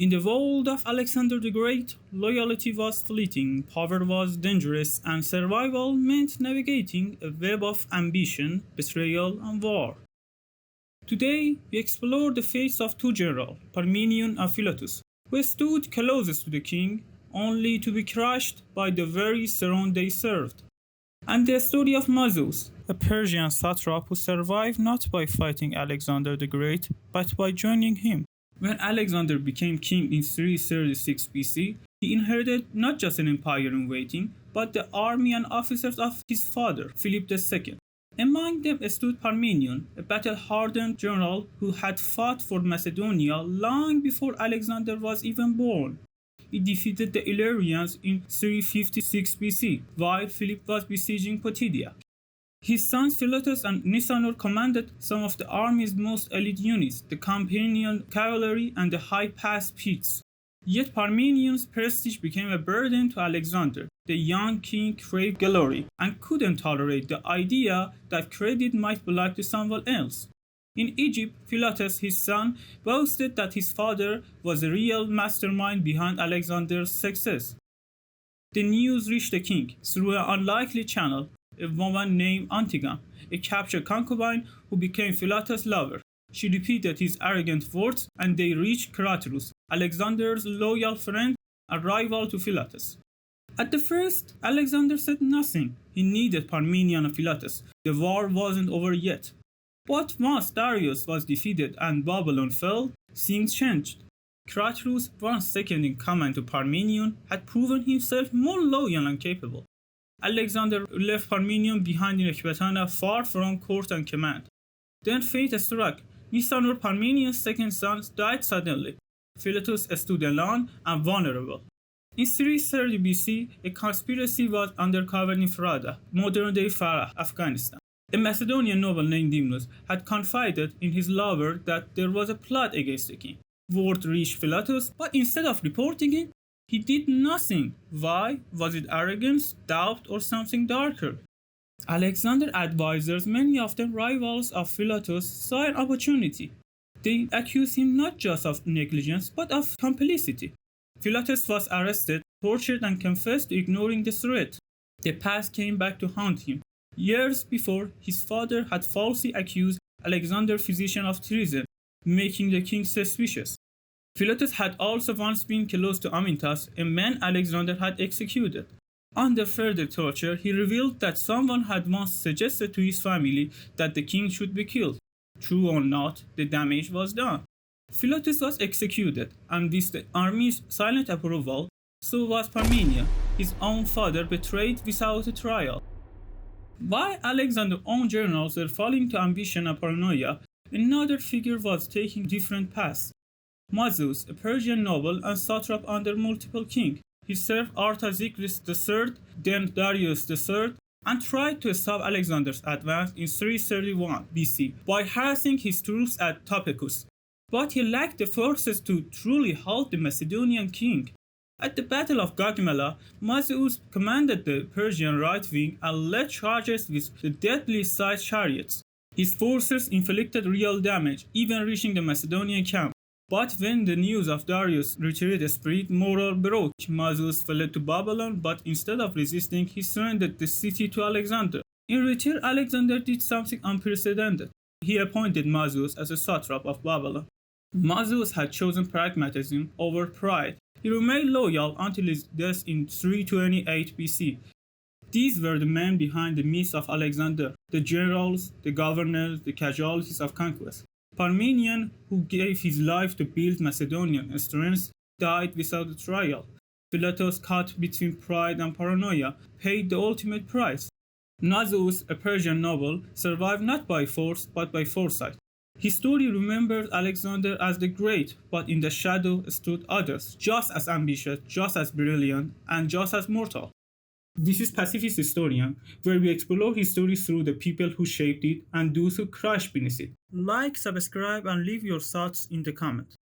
In the world of Alexander the Great, loyalty was fleeting, power was dangerous, and survival meant navigating a web of ambition, betrayal, and war. Today, we explore the fates of two generals, Parmenion and Philotas, who stood closest to the king, only to be crushed by the very throne they served. And the story of Mazaeus, a Persian satrap who survived not by fighting Alexander the Great, but by joining him. When Alexander became king in 336 BC, he inherited not just an empire in waiting, but the army and officers of his father, Philip II. Among them stood Parmenion, a battle-hardened general who had fought for Macedonia long before Alexander was even born. He defeated the Illyrians in 356 BC, while Philip was besieging Potidea. His sons Philotas and Nicanor commanded some of the army's most elite units, the Campanian cavalry and the high pass peaks. Yet Parmenion's prestige became a burden to Alexander. The young king craved glory and couldn't tolerate the idea that credit might belong to someone else. In Egypt, Philotas, his son, boasted that his father was the real mastermind behind Alexander's success. The news reached the king through an unlikely channel, a woman named Antigone, a captured concubine who became Philotas' lover. She repeated his arrogant words and they reached Craterus, Alexander's loyal friend and rival to Philotas. At the first, Alexander said nothing. He needed Parmenion and Philotas. The war wasn't over yet. But once Darius was defeated and Babylon fell, things changed. Craterus, once second in command to Parmenion, had proven himself more loyal and capable. Alexander left Parmenion behind in Ecbatana, far from court and command. Then fate struck. Nicanor, Parmenion's second son, died suddenly. Philotas stood alone and vulnerable. In 330 BC, a conspiracy was uncovered in Farada, modern-day Farah, Afghanistan. A Macedonian noble named Dimnus had confided in his lover that there was a plot against the king. Word reached Philotas, but instead of reporting it, he did nothing. Why? Was it arrogance, doubt, or something darker? Alexander's advisors, many of them rivals of Philotas, saw an opportunity. They accused him not just of negligence, but of complicity. Philotas was arrested, tortured, and confessed to ignoring the threat. The past came back to haunt him. Years before, his father had falsely accused Alexander's physician of treason, making the king suspicious. Philotas had also once been close to Amyntas, a man Alexander had executed. Under further torture, he revealed that someone had once suggested to his family that the king should be killed. True or not, the damage was done. Philotas was executed, and with the army's silent approval, so was Parmenion, his own father betrayed without a trial. While Alexander's own generals were falling to ambition and paranoia, another figure was taking different paths. Mazaeus, a Persian noble and satrap under multiple kings. He served Artaxerxes III, then Darius III, and tried to stop Alexander's advance in 331 BC by harassing his troops at Topecus. But he lacked the forces to truly halt the Macedonian king. At the Battle of Gaugamela, Mazaeus commanded the Persian right wing and led charges with the deadly sized chariots. His forces inflicted real damage, even reaching the Macedonian camp. But when the news of Darius' retreat spread, morale broke. Mazaeus fled to Babylon, but instead of resisting, he surrendered the city to Alexander. In return, Alexander did something unprecedented. He appointed Mazaeus as a satrap of Babylon. Mazaeus had chosen pragmatism over pride. He remained loyal until his death in 328 BC. These were the men behind the myth of Alexander, the generals, the governors, the casualties of conquest. Parmenion, who gave his life to build Macedonian strength, died without a trial. Philotas, caught between pride and paranoia, paid the ultimate price. Mazaeus, a Persian noble, survived not by force but by foresight. History remembers Alexander as the Great, but in the shadow stood others, just as ambitious, just as brilliant, and just as mortal. This is Pacifist Historian, where we explore history through the people who shaped it and those who crashed beneath it. Like, subscribe, and leave your thoughts in the comments.